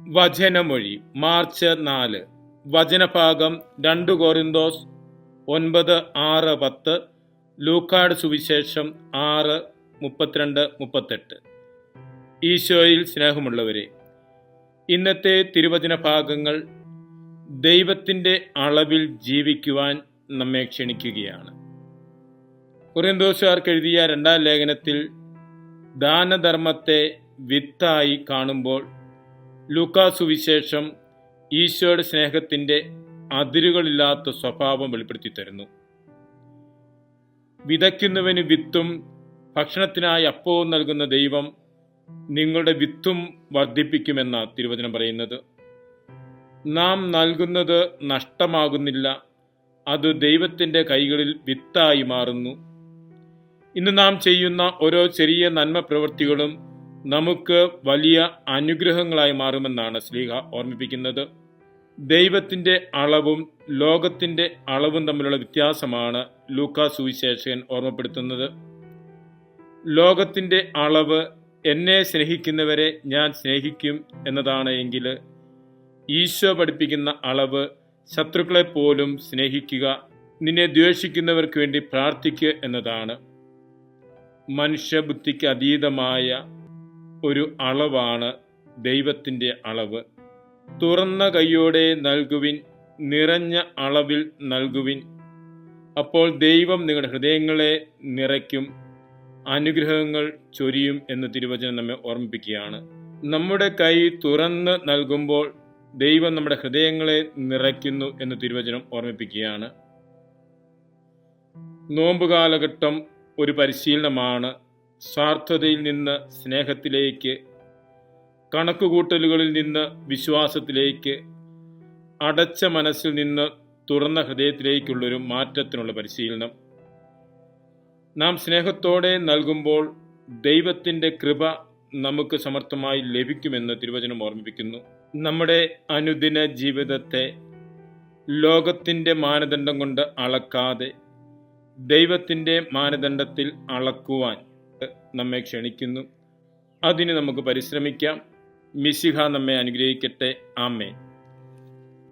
വചനമൊഴി March 4. വചനഭാഗം 2 കൊരിന്തോസ് 9, 6, 10, ലൂക്കായുടെ സുവിശേഷം 6, 32, 38. ഈശോയിൽ സ്നേഹമുള്ളവരെ, ഇന്നത്തെ തിരുവചന ഭാഗങ്ങൾ ദൈവത്തിൻ്റെ അളവിൽ ജീവിക്കുവാൻ നമ്മെ ക്ഷണിക്കുകയാണ്. കൊരിന്തോസുകാർക്ക് എഴുതിയ 2-ാം ലേഖനത്തിൽ ദാനധർമ്മത്തെ വിത്തായി കാണുമ്പോൾ ലൂക്കാ സുവിശേഷം ഈശോയുടെ സ്നേഹത്തിൻ്റെ അതിരുകളില്ലാത്ത സ്വഭാവം വെളിപ്പെടുത്തി തരുന്നു. വിതയ്ക്കുന്നവന് വിത്തും ഭക്ഷണത്തിനായി അപ്പവും നൽകുന്ന ദൈവം നിങ്ങളുടെ വിത്തും വർദ്ധിപ്പിക്കുമെന്ന തിരുവചനം പറയുന്നത്. നാം നൽകുന്നത് നഷ്ടമാകുന്നില്ല, അത് ദൈവത്തിൻ്റെ കൈകളിൽ വിത്തായി മാറുന്നു. ഇന്ന് നാം ചെയ്യുന്ന ഓരോ ചെറിയ നന്മ പ്രവൃത്തികളും നമുക്ക് വലിയ അനുഗ്രഹങ്ങളായി മാറുമെന്നാണ് ശ്ലീഹ ഓർമ്മിപ്പിക്കുന്നത്. ദൈവത്തിൻ്റെ അളവും ലോകത്തിൻ്റെ അളവും തമ്മിലുള്ള വ്യത്യാസമാണ് ലൂക്കാ സുവിശേഷകൻ ഓർമ്മപ്പെടുത്തുന്നത്. ലോകത്തിൻ്റെ അളവ് എന്നെ സ്നേഹിക്കുന്നവരെ ഞാൻ സ്നേഹിക്കും എന്നതാണ് എങ്കിൽ, ഈശോ പഠിപ്പിക്കുന്ന അളവ് ശത്രുക്കളെ പോലും സ്നേഹിക്കുക, നിന്നെ ദ്വേഷിക്കുന്നവർക്ക് വേണ്ടി പ്രാർത്ഥിക്കുക എന്നതാണ്. മനുഷ്യബുദ്ധിക്ക് അതീതമായ ഒരു അളവാണ് ദൈവത്തിൻ്റെ അളവ്. തുറന്ന കൈയോടെ നൽകുവിൻ, നിറഞ്ഞ അളവിൽ നൽകുവിൻ, അപ്പോൾ ദൈവം നിങ്ങളുടെ ഹൃദയങ്ങളെ നിറയ്ക്കും, അനുഗ്രഹങ്ങൾ ചൊരിയും എന്ന് തിരുവചനം നമ്മെ ഓർമ്മിപ്പിക്കുകയാണ്. നമ്മുടെ കൈ തുറന്ന് നൽകുമ്പോൾ ദൈവം നമ്മുടെ ഹൃദയങ്ങളെ നിറയ്ക്കുന്നു എന്ന് തിരുവചനം ഓർമ്മിപ്പിക്കുകയാണ്. നോമ്പ് കാലഘട്ടം ഒരു പരിശീലനമാണ്. സ്വാർത്ഥതയിൽ നിന്ന് സ്നേഹത്തിലേക്ക്, കണക്കുകൂട്ടലുകളിൽ നിന്ന് വിശ്വാസത്തിലേക്ക്, അടച്ച മനസ്സിൽ നിന്ന് തുറന്ന ഹൃദയത്തിലേക്കുള്ളൊരു മാറ്റത്തിനുള്ള പരിശീലനം. നാം സ്നേഹത്തോടെ നൽകുമ്പോൾ ദൈവത്തിൻ്റെ കൃപ നമുക്ക് സമർത്ഥമായി ലഭിക്കുമെന്ന് തിരുവചനം ഓർമ്മിപ്പിക്കുന്നു. നമ്മുടെ അനുദിന ജീവിതത്തെ ലോകത്തിൻ്റെ മാനദണ്ഡം കൊണ്ട് അളക്കാതെ ദൈവത്തിൻ്റെ മാനദണ്ഡത്തിൽ അളക്കുവാൻ നമ്മെ ക്ഷണിക്കുന്നു. അതിന് നമുക്ക് പരിശ്രമിക്കാം. മിശിഹ നമ്മെ അനുഗ്രഹിക്കട്ടെ. ആമേൻ.